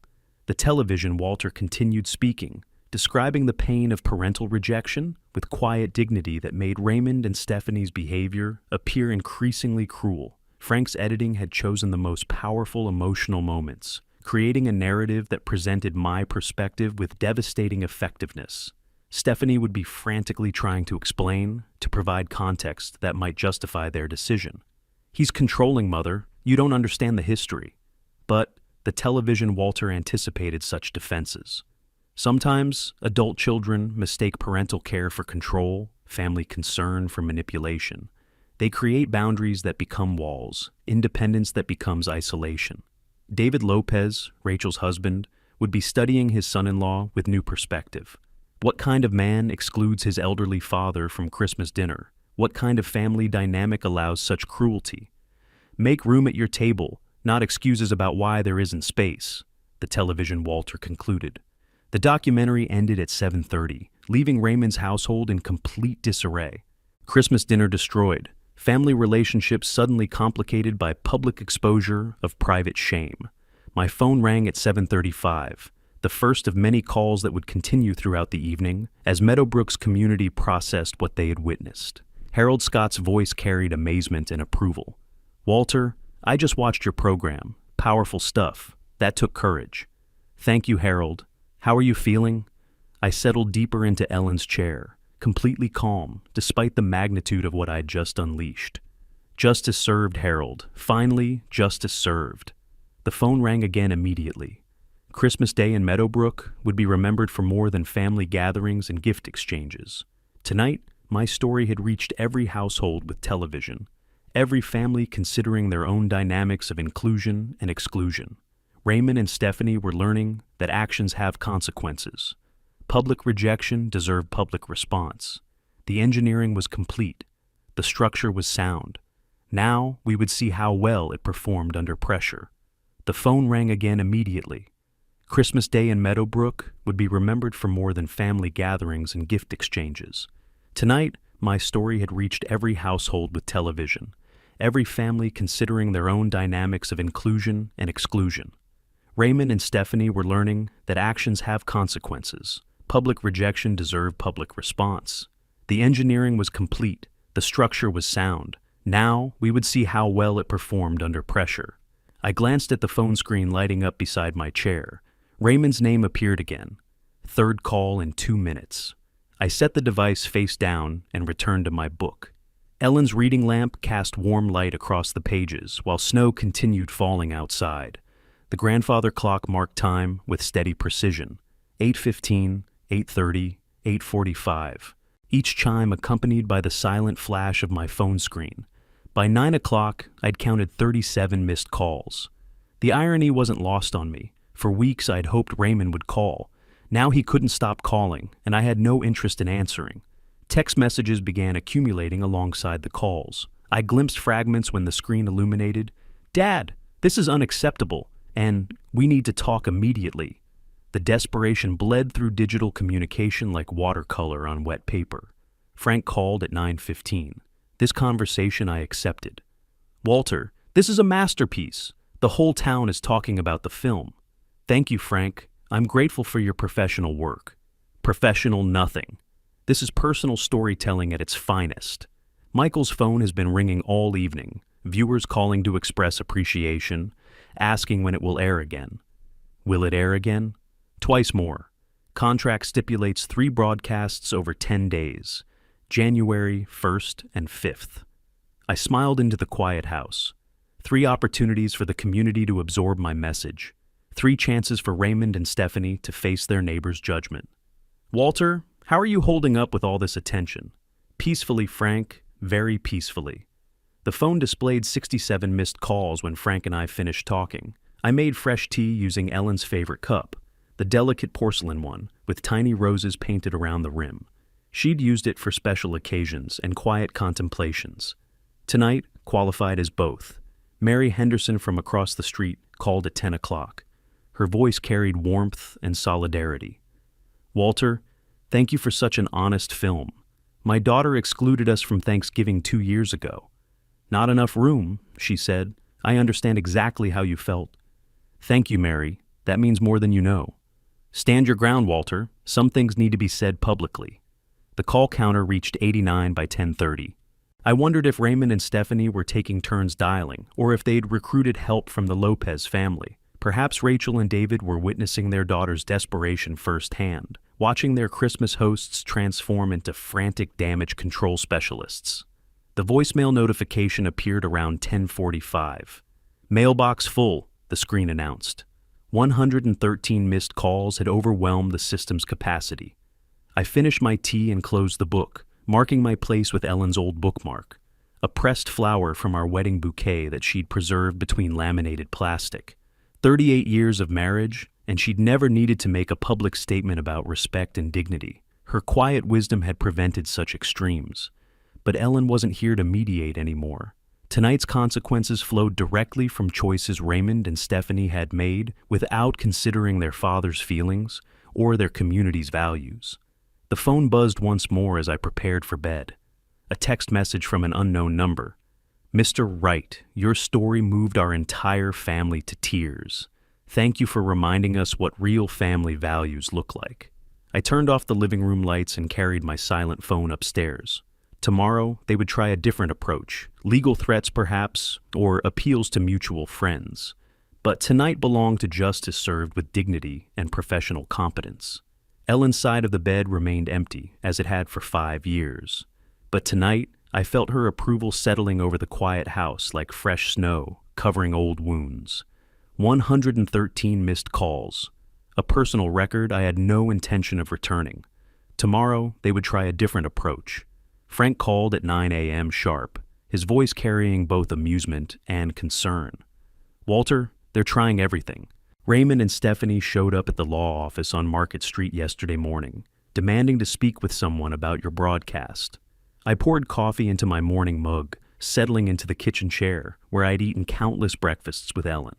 The television, Walter continued speaking, describing the pain of parental rejection with quiet dignity that made Raymond and Stephanie's behavior appear increasingly cruel. Frank's editing had chosen the most powerful emotional moments, creating a narrative that presented my perspective with devastating effectiveness. Stephanie would be frantically trying to explain, to provide context that might justify their decision. "He's controlling, Mother. You don't understand the history." But the television, Walter anticipated such defenses. Sometimes, adult children mistake parental care for control, family concern for manipulation. They create boundaries that become walls, independence that becomes isolation. David Lopez, Rachel's husband, would be studying his son-in-law with new perspective. What kind of man excludes his elderly father from Christmas dinner? What kind of family dynamic allows such cruelty? "Make room at your table, not excuses about why there isn't space," the television, Walter concluded. The documentary ended at 7:30, leaving Raymond's household in complete disarray. Christmas dinner destroyed, family relationships suddenly complicated by public exposure of private shame. My phone rang at 7:35, the first of many calls that would continue throughout the evening as Meadowbrook's community processed what they had witnessed. Harold Scott's voice carried amazement and approval. "Walter, I just watched your program. Powerful stuff. That took courage." "Thank you, Harold. How are you feeling?" I settled deeper into Ellen's chair, completely calm, despite the magnitude of what I'd just unleashed. "Justice served, Harold. Finally, justice served." The phone rang again immediately. Christmas Day in Meadowbrook would be remembered for more than family gatherings and gift exchanges. Tonight, my story had reached every household with television, every family considering their own dynamics of inclusion and exclusion. Raymond and Stephanie were learning that actions have consequences. Public rejection deserved public response. The engineering was complete. The structure was sound. Now we would see how well it performed under pressure. The phone rang again immediately. Christmas Day in Meadowbrook would be remembered for more than family gatherings and gift exchanges. Tonight, my story had reached every household with television, every family considering their own dynamics of inclusion and exclusion. Raymond and Stephanie were learning that actions have consequences. Public rejection deserved public response. The engineering was complete. The structure was sound. Now we would see how well it performed under pressure. I glanced at the phone screen lighting up beside my chair. Raymond's name appeared again. Third call in 2 minutes. I set the device face down and returned to my book. Ellen's reading lamp cast warm light across the pages while snow continued falling outside. The grandfather clock marked time with steady precision. 8:15, 8:30, 8:45. Each chime accompanied by the silent flash of my phone screen. By 9 o'clock, I'd counted 37 missed calls. The irony wasn't lost on me. For weeks, I'd hoped Raymond would call. Now he couldn't stop calling, and I had no interest in answering. Text messages began accumulating alongside the calls. I glimpsed fragments when the screen illuminated, "Dad, this is unacceptable," and "We need to talk immediately." The desperation bled through digital communication like watercolor on wet paper. Frank called at 9:15. This conversation I accepted. "Walter, this is a masterpiece. The whole town is talking about the film." "Thank you, Frank. I'm grateful for your professional work." "Professional nothing. This is personal storytelling at its finest." Michael's phone has been ringing all evening, viewers calling to express appreciation, asking when it will air again. Will it air again? Twice more. Contract stipulates 3 broadcasts over 10 days, January 1st and 5th. I smiled into the quiet house. 3 opportunities for the community to absorb my message. 3 chances for Raymond and Stephanie to face their neighbor's judgment. "Walter, how are you holding up with all this attention?" "Peacefully, Frank, very peacefully." The phone displayed 67 missed calls when Frank and I finished talking. I made fresh tea using Ellen's favorite cup, the delicate porcelain one, with tiny roses painted around the rim. She'd used it for special occasions and quiet contemplations. Tonight qualified as both. Mary Henderson from across the street called at 10 o'clock. Her voice carried warmth and solidarity. "Walter, thank you for such an honest film. My daughter excluded us from Thanksgiving 2 years ago. Not enough room," she said, I understand exactly how you felt. Thank you, Mary. That means more than you know. Stand your ground, Walter. Some things need to be said publicly. The call counter reached 89 by 10:30. I wondered if Raymond and Stephanie were taking turns dialing, or if they'd recruited help from the Lopez family. Perhaps Rachel and David were witnessing their daughter's desperation firsthand, watching their Christmas hosts transform into frantic damage control specialists. The voicemail notification appeared around 10:45. Mailbox full, the screen announced. 113 missed calls had overwhelmed the system's capacity. I finished my tea and closed the book, marking my place with Ellen's old bookmark, a pressed flower from our wedding bouquet that she'd preserved between laminated plastic. 38 years of marriage, and she'd never needed to make a public statement about respect and dignity. Her quiet wisdom had prevented such extremes. But Ellen wasn't here to mediate anymore. Tonight's consequences flowed directly from choices Raymond and Stephanie had made without considering their father's feelings or their community's values. The phone buzzed once more as I prepared for bed. A text message from an unknown number. Mr. Wright, your story moved our entire family to tears. Thank you for reminding us what real family values look like. I turned off the living room lights and carried my silent phone upstairs. Tomorrow, they would try a different approach, legal threats perhaps, or appeals to mutual friends. But tonight belonged to justice served with dignity and professional competence. Ellen's side of the bed remained empty, as it had for 5 years. But tonight, I felt her approval settling over the quiet house like fresh snow, covering old wounds. 113 missed calls, a personal record I had no intention of returning. Tomorrow, they would try a different approach. Frank called at 9 a.m. sharp, his voice carrying both amusement and concern. Walter, they're trying everything. Raymond and Stephanie showed up at the law office on Market Street yesterday morning, demanding to speak with someone about your broadcast. I poured coffee into my morning mug, settling into the kitchen chair, where I'd eaten countless breakfasts with Ellen.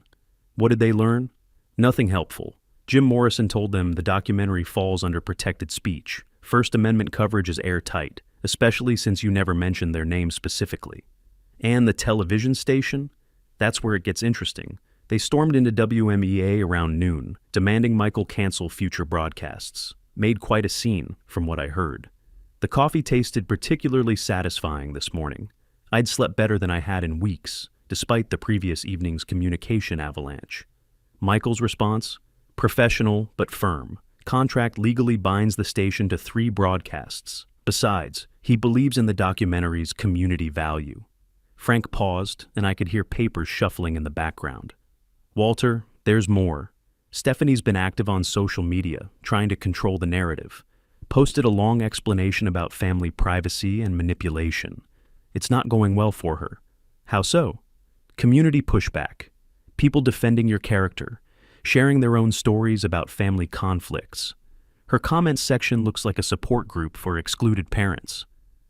What did they learn? Nothing helpful. Jim Morrison told them the documentary falls under protected speech. First Amendment coverage is airtight, especially since you never mentioned their name specifically. And the television station? That's where it gets interesting. They stormed into WMEA around noon, demanding Michael cancel future broadcasts. Made quite a scene, from what I heard. The coffee tasted particularly satisfying this morning. I'd slept better than I had in weeks, despite the previous evening's communication avalanche. Michael's response? Professional but firm. Contract legally binds the station to 3 broadcasts. Besides, he believes in the documentary's community value. Frank paused, and I could hear papers shuffling in the background. Walter, there's more. Stephanie's been active on social media, trying to control the narrative. Posted a long explanation about family privacy and manipulation. It's not going well for her. How so? Community pushback. People defending your character, sharing their own stories about family conflicts. Her comments section looks like a support group for excluded parents.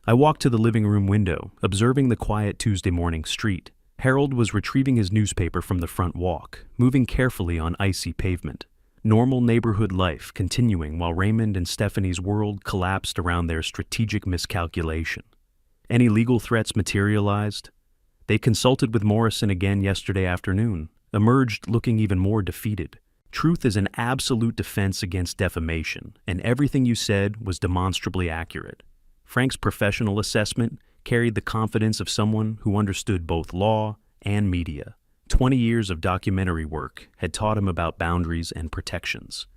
I walked to the living room window, observing the quiet Tuesday morning street. Harold was retrieving his newspaper from the front walk, moving carefully on icy pavement. Normal neighborhood life continuing while Raymond and Stephanie's world collapsed around their strategic miscalculation. Any legal threats materialized? They consulted with Morrison again yesterday afternoon, emerged looking even more defeated. Truth is an absolute defense against defamation, and everything you said was demonstrably accurate. Frank's professional assessment carried the confidence of someone who understood both law and media. 20 years of documentary work had taught him about boundaries and protections.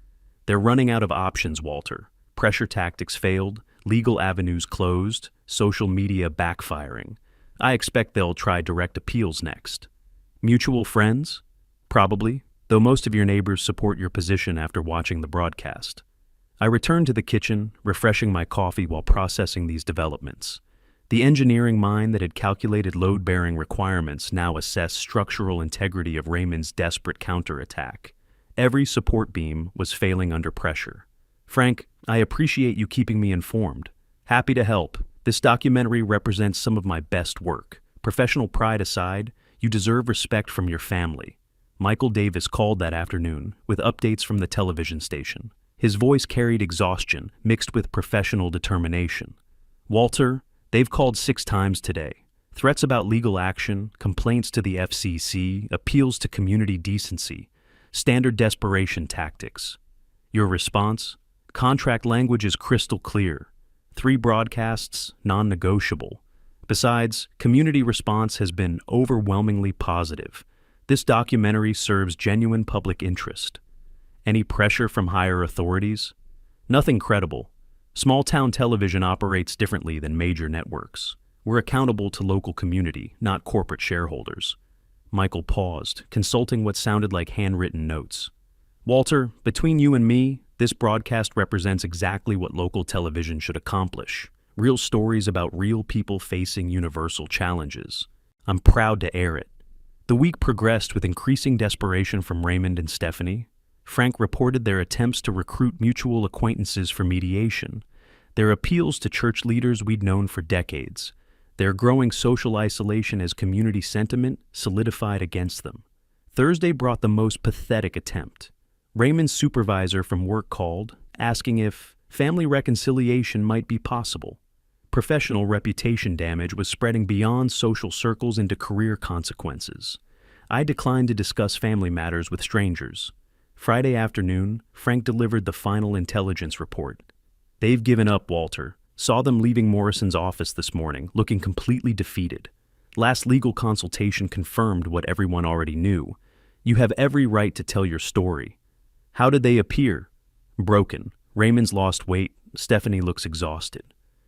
They're running out of options, Walter. Pressure tactics failed, legal avenues closed, social media backfiring. I expect they'll try direct appeals next. Mutual friends? Probably, though most of your neighbors support your position after watching the broadcast. I returned to the kitchen, refreshing my coffee while processing these developments. The engineering mind that had calculated load-bearing requirements now assessed structural integrity of Raymond's desperate counterattack. Every support beam was failing under pressure. Frank, I appreciate you keeping me informed. Happy to help. This documentary represents some of my best work. Professional pride aside, you deserve respect from your family. Michael Davis called that afternoon with updates from the television station. His voice carried exhaustion mixed with professional determination. Walter, they've called 6 times today. Threats about legal action, complaints to the FCC, appeals to community decency, standard desperation tactics. Your response? Contract language is crystal clear. 3 broadcasts, non-negotiable. Besides, community response has been overwhelmingly positive. This documentary serves genuine public interest. Any pressure from higher authorities? Nothing credible. Small-town television operates differently than major networks. We're accountable to local community, not corporate shareholders. Michael paused, consulting what sounded like handwritten notes. Walter, between you and me, this broadcast represents exactly what local television should accomplish. Real stories about real people facing universal challenges. I'm proud to air it. The week progressed with increasing desperation from Raymond and Stephanie. Frank reported their attempts to recruit mutual acquaintances for mediation, their appeals to church leaders we'd known for decades, their growing social isolation as community sentiment solidified against them. Thursday brought the most pathetic attempt. Raymond's supervisor from work called, asking if family reconciliation might be possible. Professional reputation damage was spreading beyond social circles into career consequences. I declined to discuss family matters with strangers. Friday afternoon, Frank delivered the final intelligence report. They've given up, Walter. Saw them leaving Morrison's office this morning, looking completely defeated. Last legal consultation confirmed what everyone already knew. You have every right to tell your story. How did they appear? Broken. Raymond's lost weight. Stephanie looks exhausted.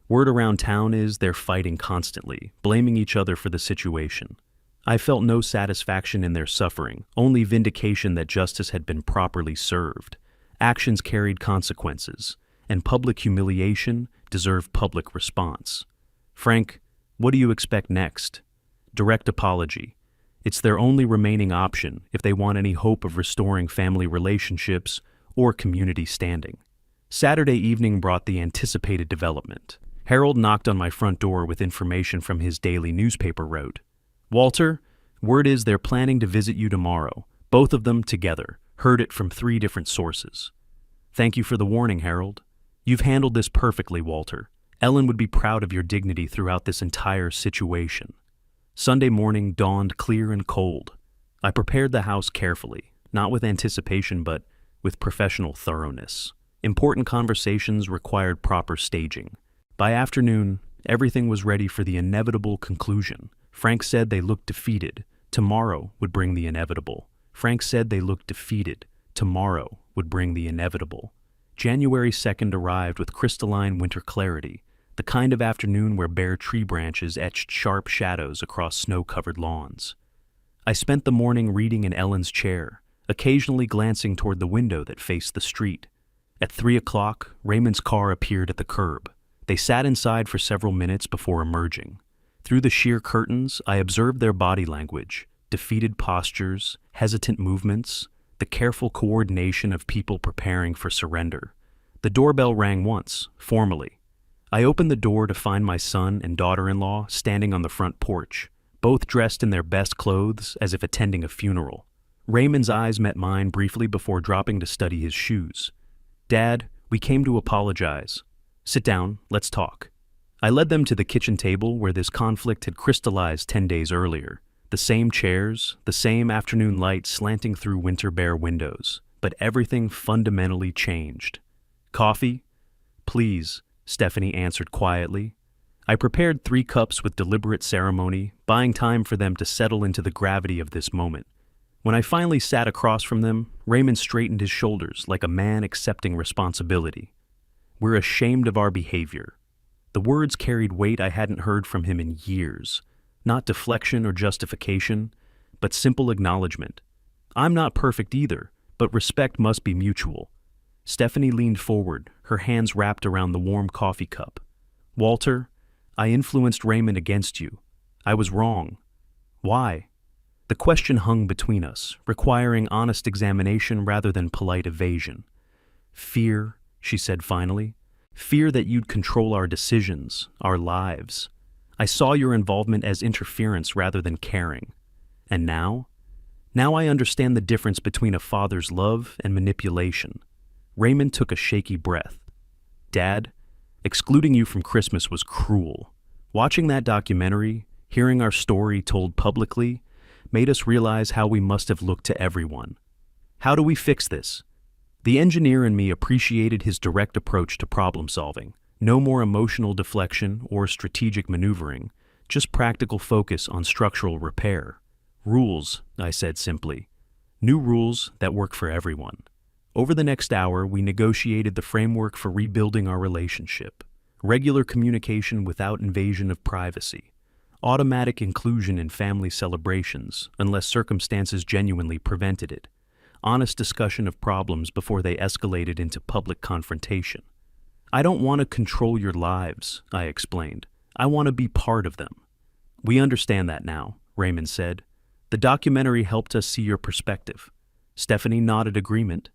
Word around town is they're fighting constantly, blaming each other for the situation. I felt no satisfaction in their suffering, only vindication that justice had been properly served. Actions carried consequences, and public humiliation deserved public response. Frank, what do you expect next? Direct apology. It's their only remaining option if they want any hope of restoring family relationships or community standing. Saturday evening brought the anticipated development. Harold knocked on my front door with information from his daily newspaper wrote, Walter, word is they're planning to visit you tomorrow, both of them together. Heard it from 3 different sources. Thank you for the warning, Harold. You've handled this perfectly, Walter. Ellen would be proud of your dignity throughout this entire situation. Sunday morning dawned clear and cold. I prepared the house carefully, not with anticipation but with professional thoroughness. Important conversations required proper staging. By afternoon, everything was ready for the inevitable conclusion. Frank said they looked defeated. Tomorrow would bring the inevitable. Frank said they looked defeated. Tomorrow would bring the inevitable. January 2nd arrived with crystalline winter clarity, the kind of afternoon where bare tree branches etched sharp shadows across snow-covered lawns. I spent the morning reading in Ellen's chair, occasionally glancing toward the window that faced the street. At 3 o'clock, Raymond's car appeared at the curb. They sat inside for several minutes before emerging. Through the sheer curtains, I observed their body language, defeated postures, hesitant movements, the careful coordination of people preparing for surrender. The doorbell rang once, formally. I opened the door to find my son and daughter-in-law standing on the front porch, both dressed in their best clothes as if attending a funeral. Raymond's eyes met mine briefly before dropping to study his shoes. Dad, we came to apologize. Sit down, let's talk. I led them to the kitchen table where this conflict had crystallized 10 days earlier. The same chairs, the same afternoon light slanting through winter bare windows, but everything fundamentally changed. Coffee? Please, Stephanie answered quietly. I prepared 3 cups with deliberate ceremony, buying time for them to settle into the gravity of this moment. When I finally sat across from them, Raymond straightened his shoulders like a man accepting responsibility. We're ashamed of our behavior. The words carried weight I hadn't heard from him in years. Not deflection or justification, but simple acknowledgement. I'm not perfect either, but respect must be mutual. Stephanie leaned forward, her hands wrapped around the warm coffee cup. Walter, I influenced Raymond against you. I was wrong. Why? The question hung between us, requiring honest examination rather than polite evasion. Fear, she said finally. Fear that you'd control our decisions, our lives. I saw your involvement as interference rather than caring. And now? Now I understand the difference between a father's love and manipulation. Raymond took a shaky breath. Dad, excluding you from Christmas was cruel. Watching that documentary, Hearing our story told publicly made us realize how we must have looked to everyone. How do we fix this? The engineer in me appreciated his direct approach to problem solving. No more emotional deflection or strategic maneuvering, just practical focus on structural repair. Rules, I said simply. New rules that work for everyone. Over the next hour, we negotiated the framework for rebuilding our relationship. Regular communication without invasion of privacy. Automatic inclusion in family celebrations, unless circumstances genuinely prevented it. Honest discussion of problems before they escalated into public confrontation. I don't want to control your lives, I explained. I want to be part of them. We understand that now, Raymond said. The documentary helped us see your perspective. Stephanie nodded agreement.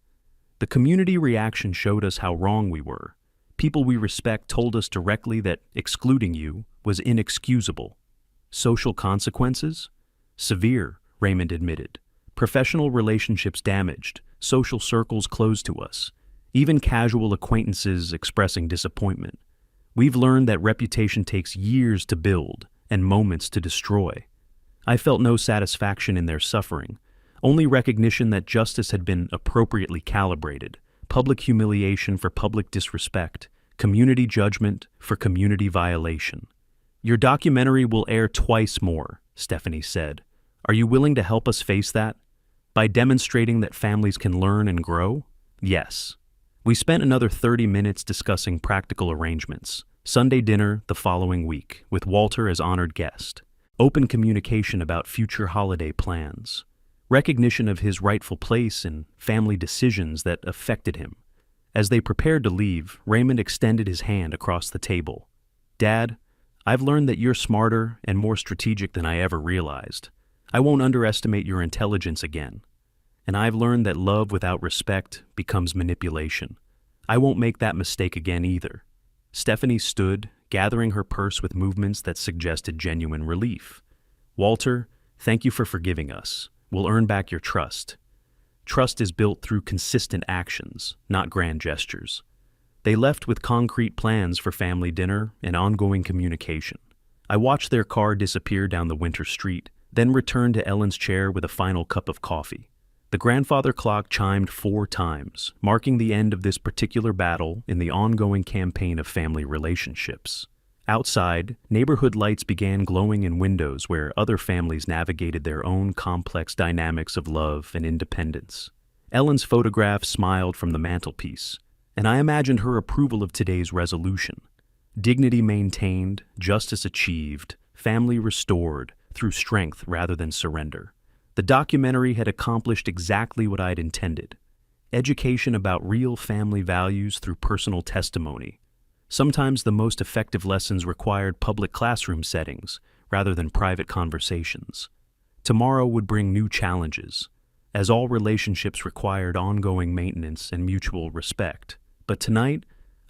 The community reaction showed us how wrong we were. People we respect told us directly that excluding you was inexcusable. Social consequences? Severe, Raymond admitted. Professional relationships damaged, social circles closed to us, even casual acquaintances expressing disappointment. We've learned that reputation takes years to build and moments to destroy. I felt no satisfaction in their suffering, only recognition that justice had been appropriately calibrated, public humiliation for public disrespect, community judgment for community violation. Your documentary will air twice more, Stephanie said. Are you willing to help us face that? By demonstrating that families can learn and grow? Yes. We spent another 30 minutes discussing practical arrangements. Sunday dinner the following week, with Walter as honored guest. Open communication about future holiday plans. Recognition of his rightful place in family decisions that affected him. As they prepared to leave, Raymond extended his hand across the table. Dad, I've learned that you're smarter and more strategic than I ever realized. I won't underestimate your intelligence again. And I've learned that love without respect becomes manipulation. I won't make that mistake again either. Stephanie stood, gathering her purse with movements that suggested genuine relief. Walter, thank you for forgiving us. We'll earn back your trust. Trust is built through consistent actions, not grand gestures. They left with concrete plans for family dinner and ongoing communication. I watched their car disappear down the winter street, then returned to Ellen's chair with a final cup of coffee. The grandfather clock chimed 4 times, marking the end of this particular battle in the ongoing campaign of family relationships. Outside, neighborhood lights began glowing in windows where other families navigated their own complex dynamics of love and independence. Ellen's photograph smiled from the mantelpiece, and I imagined her approval of today's resolution. Dignity maintained, justice achieved, family restored through strength rather than surrender. The documentary had accomplished exactly what I'd intended. Education about real family values through personal testimony. Sometimes the most effective lessons required public classroom settings rather than private conversations. Tomorrow would bring new challenges, as all relationships required ongoing maintenance and mutual respect. But tonight,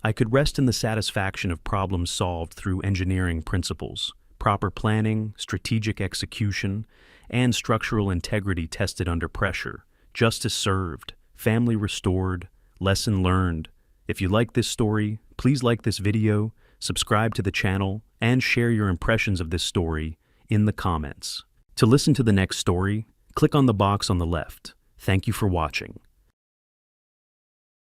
I could rest in the satisfaction of problems solved through engineering principles, proper planning, strategic execution, and structural integrity tested under pressure, justice served, family restored, lesson learned. If you like this story, please like this video, subscribe to the channel, and share your impressions of this story in the comments. To listen to the next story, click on the box on the left. Thank you for watching.